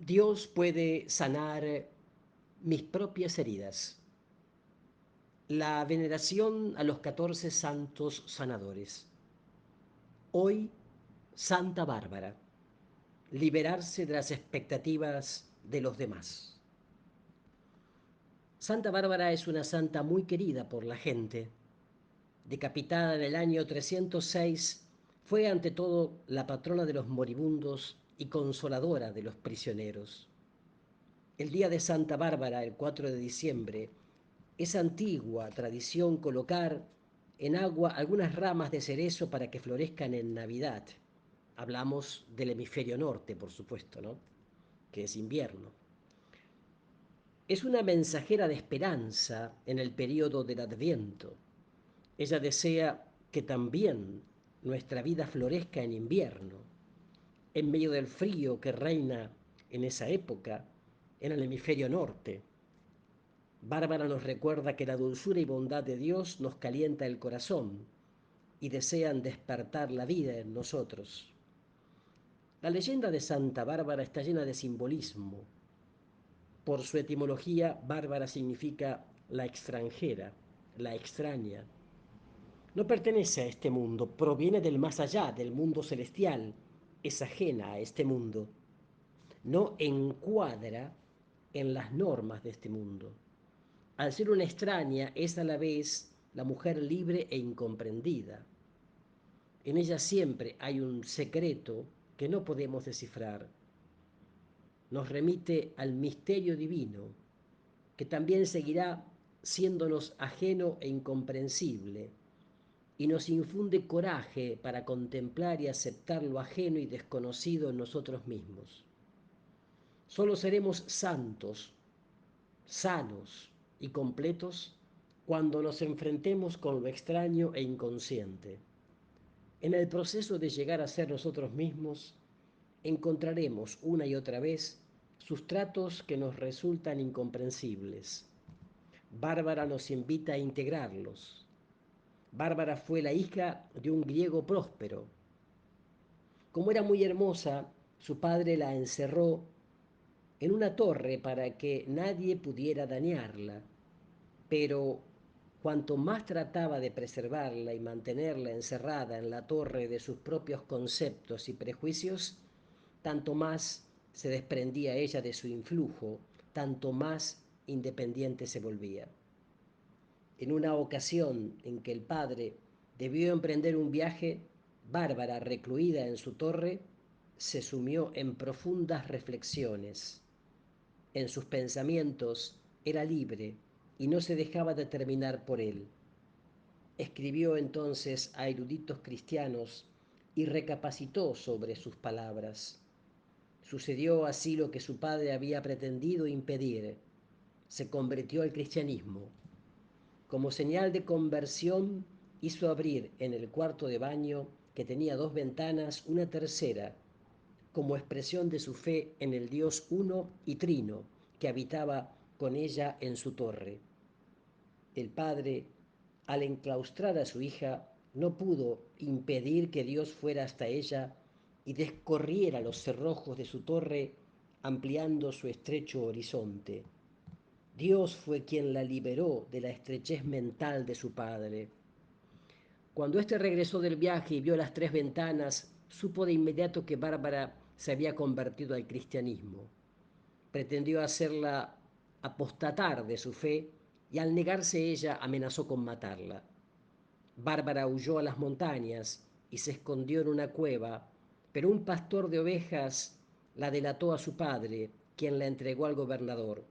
Dios puede sanar mis propias heridas. La veneración a los 14 santos sanadores. Hoy, Santa Bárbara. Liberarse de las expectativas de los demás. Santa Bárbara es una santa muy querida por la gente. Decapitada en el año 306, fue ante todo la patrona de los moribundos y consoladora de los prisioneros. El día de Santa Bárbara, el 4 de diciembre, es antigua tradición colocar en agua algunas ramas de cerezo para que florezcan en Navidad. Hablamos del hemisferio norte, por supuesto, ¿no? Que es invierno. Es una mensajera de esperanza en el período del Adviento. Ella desea que también nuestra vida florezca en invierno, en medio del frío que reina en esa época en el hemisferio norte. Bárbara nos recuerda que la dulzura y bondad de Dios nos calienta el corazón y desean despertar la vida en nosotros. La leyenda de Santa Bárbara está llena de simbolismo. Por su etimología, Bárbara significa la extranjera, la extraña. No pertenece a este mundo, proviene del más allá, del mundo celestial, es ajena a este mundo. No encuadra en las normas de este mundo. Al ser una extraña, es a la vez la mujer libre e incomprendida. En ella siempre hay un secreto que no podemos descifrar. Nos remite al misterio divino, que también seguirá siéndonos ajeno e incomprensible, y nos infunde coraje para contemplar y aceptar lo ajeno y desconocido en nosotros mismos. Solo seremos santos, sanos y completos cuando nos enfrentemos con lo extraño e inconsciente. En el proceso de llegar a ser nosotros mismos, encontraremos una y otra vez sustratos que nos resultan incomprensibles. Bárbara nos invita a integrarlos. Bárbara fue la hija de un griego próspero. Como era muy hermosa, su padre la encerró en una torre para que nadie pudiera dañarla. Pero cuanto más trataba de preservarla y mantenerla encerrada en la torre de sus propios conceptos y prejuicios, tanto más se desprendía ella de su influjo, tanto más independiente se volvía. En una ocasión en que el padre debió emprender un viaje, Bárbara, recluida en su torre, se sumió en profundas reflexiones. En sus pensamientos era libre y no se dejaba determinar por él. Escribió entonces a eruditos cristianos y recapacitó sobre sus palabras. Sucedió así lo que su padre había pretendido impedir. Se convirtió al cristianismo. Como señal de conversión, hizo abrir en el cuarto de baño, que tenía dos ventanas, una tercera, como expresión de su fe en el Dios uno y trino que habitaba con ella en su torre. El padre, al enclaustrar a su hija, no pudo impedir que Dios fuera hasta ella y descorriera los cerrojos de su torre, ampliando su estrecho horizonte. Dios fue quien la liberó de la estrechez mental de su padre. Cuando éste regresó del viaje y vio las tres ventanas, supo de inmediato que Bárbara se había convertido al cristianismo. Pretendió hacerla apostatar de su fe y al negarse ella amenazó con matarla. Bárbara huyó a las montañas y se escondió en una cueva, pero un pastor de ovejas la delató a su padre, quien la entregó al gobernador.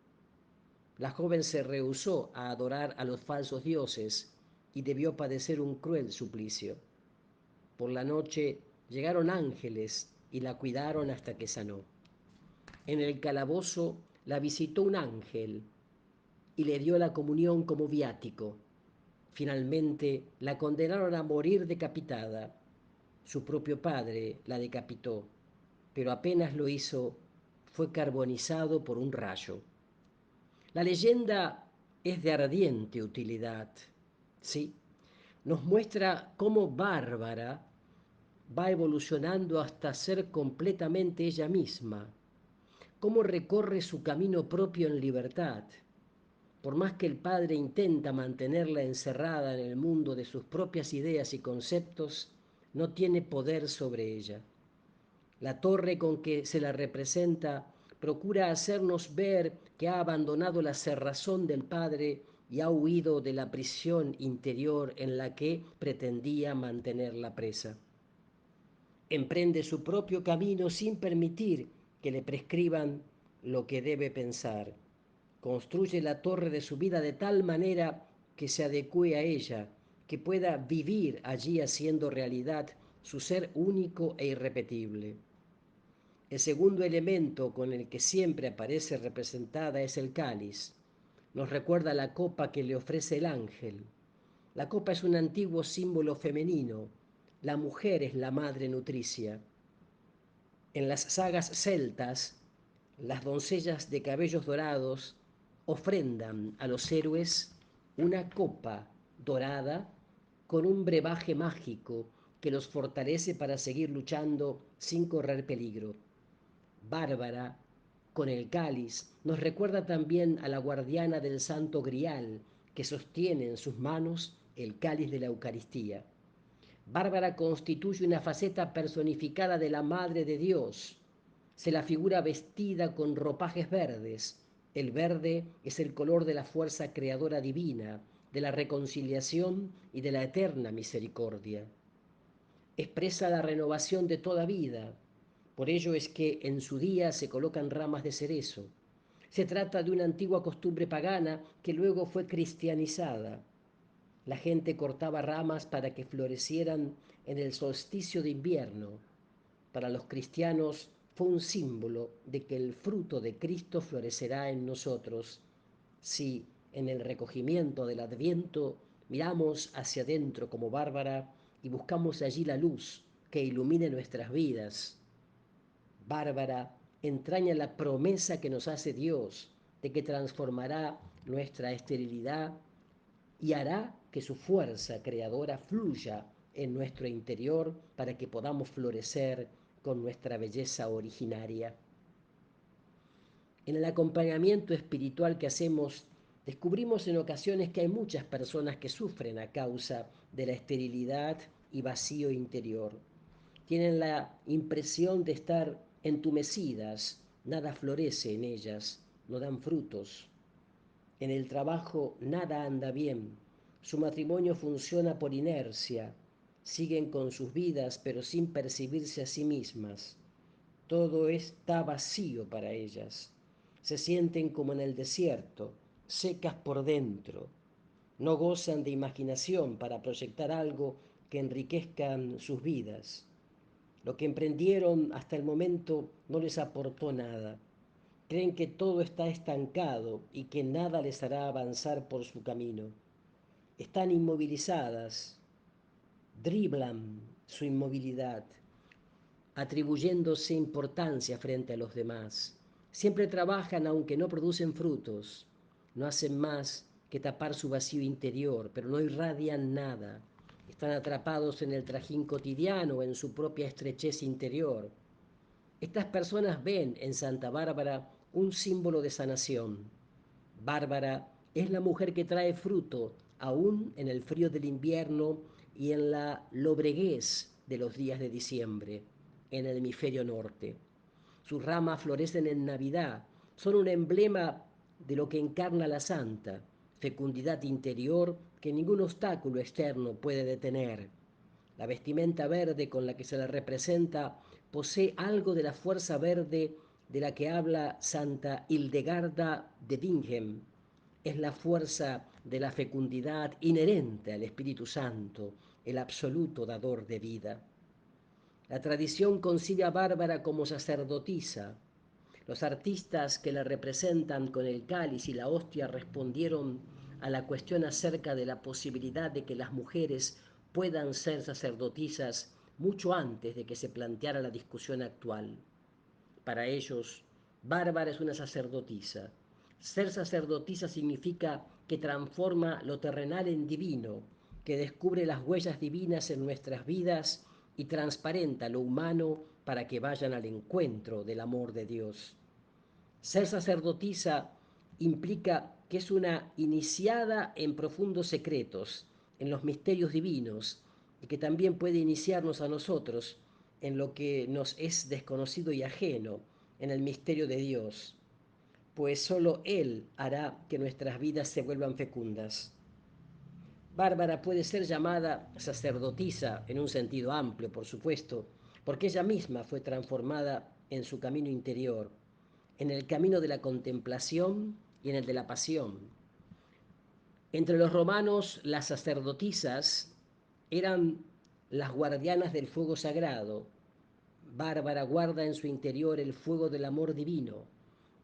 La joven se rehusó a adorar a los falsos dioses y debió padecer un cruel suplicio. Por la noche llegaron ángeles y la cuidaron hasta que sanó. En el calabozo la visitó un ángel y le dio la comunión como viático. Finalmente la condenaron a morir decapitada. Su propio padre la decapitó, pero apenas lo hizo, fue carbonizado por un rayo. La leyenda es de ardiente utilidad, ¿sí? Nos muestra cómo Bárbara va evolucionando hasta ser completamente ella misma. cómo recorre su camino propio en libertad. Por más que el padre intenta mantenerla encerrada en el mundo de sus propias ideas y conceptos, no tiene poder sobre ella. La torre con que se la representa procura hacernos ver que ha abandonado la cerrazón del padre y ha huido de la prisión interior en la que pretendía mantenerla presa. Emprende su propio camino sin permitir que le prescriban lo que debe pensar. Construye la torre de su vida de tal manera que se adecue a ella, que pueda vivir allí haciendo realidad su ser único e irrepetible. El segundo elemento con el que siempre aparece representada es el cáliz. Nos recuerda la copa que le ofrece el ángel. La copa es un antiguo símbolo femenino. La mujer es la madre nutricia. En las sagas celtas, las doncellas de cabellos dorados ofrendan a los héroes una copa dorada con un brebaje mágico que los fortalece para seguir luchando sin correr peligro. Bárbara, con el cáliz, nos recuerda también a la guardiana del Santo Grial, que sostiene en sus manos el cáliz de la Eucaristía. Bárbara constituye una faceta personificada de la Madre de Dios. Se la figura vestida con ropajes verdes. El verde es el color de la fuerza creadora divina, de la reconciliación y de la eterna misericordia. Expresa la renovación de toda vida. Por ello es que en su día se colocan ramas de cerezo. Se trata de una antigua costumbre pagana que luego fue cristianizada. La gente cortaba ramas para que florecieran en el solsticio de invierno. Para los cristianos fue un símbolo de que el fruto de Cristo florecerá en nosotros si en el recogimiento del Adviento miramos hacia adentro como Bárbara y buscamos allí la luz que ilumine nuestras vidas. Bárbara entraña la promesa que nos hace Dios de que transformará nuestra esterilidad y hará que su fuerza creadora fluya en nuestro interior para que podamos florecer con nuestra belleza originaria. En el acompañamiento espiritual que hacemos, descubrimos en ocasiones que hay muchas personas que sufren a causa de la esterilidad y vacío interior. Tienen la impresión de estar entumecidas, nada florece en ellas, no dan frutos. En el trabajo nada anda bien, su matrimonio funciona por inercia, siguen con sus vidas pero sin percibirse a sí mismas. Todo está vacío para ellas. Se sienten como en el desierto, secas por dentro. No gozan de imaginación para proyectar algo que enriquezcan sus vidas. Lo que emprendieron hasta el momento no les aportó nada. Creen que todo está estancado y que nada les hará avanzar por su camino. Están inmovilizadas, driblan su inmovilidad, atribuyéndose importancia frente a los demás. Siempre trabajan aunque no producen frutos. No hacen más que tapar su vacío interior, pero no irradian nada. Están atrapados en el trajín cotidiano o en su propia estrechez interior. Estas personas ven en Santa Bárbara un símbolo de sanación. Bárbara es la mujer que trae fruto aún en el frío del invierno y en la lobreguez de los días de diciembre, en el hemisferio norte. Sus ramas florecen en Navidad, son un emblema de lo que encarna la santa, fecundidad interior que ningún obstáculo externo puede detener. La vestimenta verde con la que se la representa posee algo de la fuerza verde de la que habla Santa Hildegarda de Bingen. Es la fuerza de la fecundidad inherente al Espíritu Santo, el absoluto dador de vida. La tradición concibe a Bárbara como sacerdotisa. Los artistas que la representan con el cáliz y la hostia respondieron a la cuestión acerca de la posibilidad de que las mujeres puedan ser sacerdotisas mucho antes de que se planteara la discusión actual. Para ellos, Bárbara es una sacerdotisa. Ser sacerdotisa significa que transforma lo terrenal en divino, que descubre las huellas divinas en nuestras vidas y transparenta lo humano para que vayan al encuentro del amor de Dios. Ser sacerdotisa implica que es una iniciada en profundos secretos, en los misterios divinos, y que también puede iniciarnos a nosotros en lo que nos es desconocido y ajeno, en el misterio de Dios, pues solo Él hará que nuestras vidas se vuelvan fecundas. Bárbara puede ser llamada sacerdotisa en un sentido amplio, por supuesto, porque ella misma fue transformada en su camino interior, en el camino de la contemplación y en el de la pasión. Entre los romanos, las sacerdotisas eran las guardianas del fuego sagrado. Bárbara guarda en su interior el fuego del amor divino.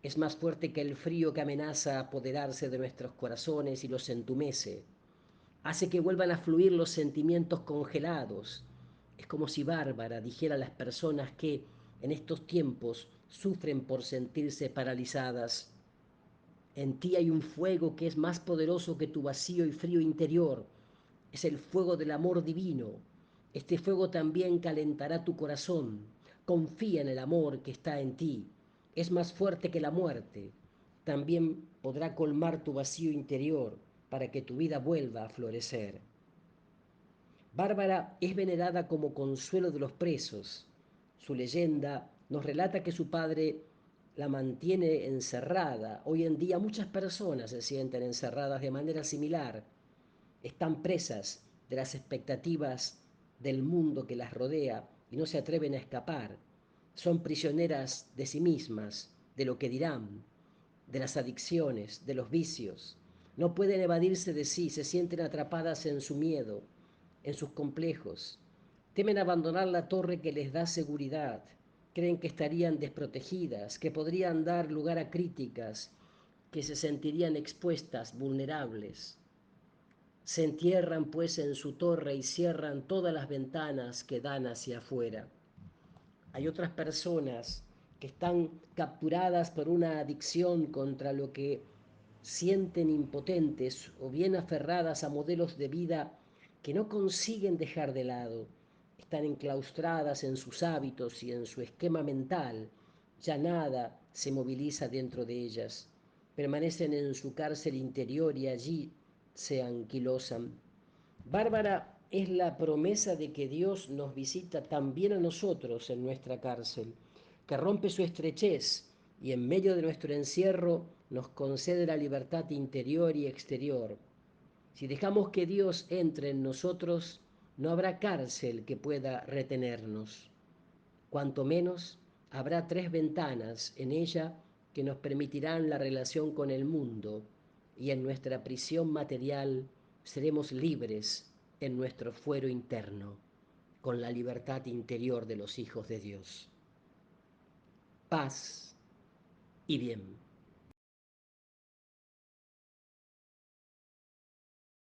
Es más fuerte que el frío que amenaza apoderarse de nuestros corazones y los entumece. Hace que vuelvan a fluir los sentimientos congelados. Es como si Bárbara dijera a las personas que en estos tiempos sufren por sentirse paralizadas: en ti hay un fuego que es más poderoso que tu vacío y frío interior. Es el fuego del amor divino. Este fuego también calentará tu corazón. Confía en el amor que está en ti. Es más fuerte que la muerte. También podrá colmar tu vacío interior para que tu vida vuelva a florecer. Bárbara es venerada como consuelo de los presos. Su leyenda nos relata que su padre la mantiene encerrada. Hoy en día muchas personas se sienten encerradas de manera similar. Están presas de las expectativas del mundo que las rodea y no se atreven a escapar. Son prisioneras de sí mismas, de lo que dirán, de las adicciones, de los vicios. No pueden evadirse de sí, se sienten atrapadas en su miedo, en sus complejos. Temen abandonar la torre que les da seguridad. Creen que estarían desprotegidas, que podrían dar lugar a críticas, que se sentirían expuestas, vulnerables. Se entierran pues en su torre y cierran todas las ventanas que dan hacia afuera. Hay otras personas que están capturadas por una adicción contra lo que sienten impotentes o bien aferradas a modelos de vida que no consiguen dejar de lado. Están enclaustradas en sus hábitos y en su esquema mental. Ya nada se moviliza dentro de ellas. Permanecen en su cárcel interior y allí se anquilosan. Bárbara es la promesa de que Dios nos visita también a nosotros en nuestra cárcel, que rompe su estrechez y en medio de nuestro encierro nos concede la libertad interior y exterior. Si dejamos que Dios entre en nosotros, no habrá cárcel que pueda retenernos. Cuanto menos, habrá tres ventanas en ella que nos permitirán la relación con el mundo, y en nuestra prisión material seremos libres en nuestro fuero interno, con la libertad interior de los hijos de Dios. Paz y bien.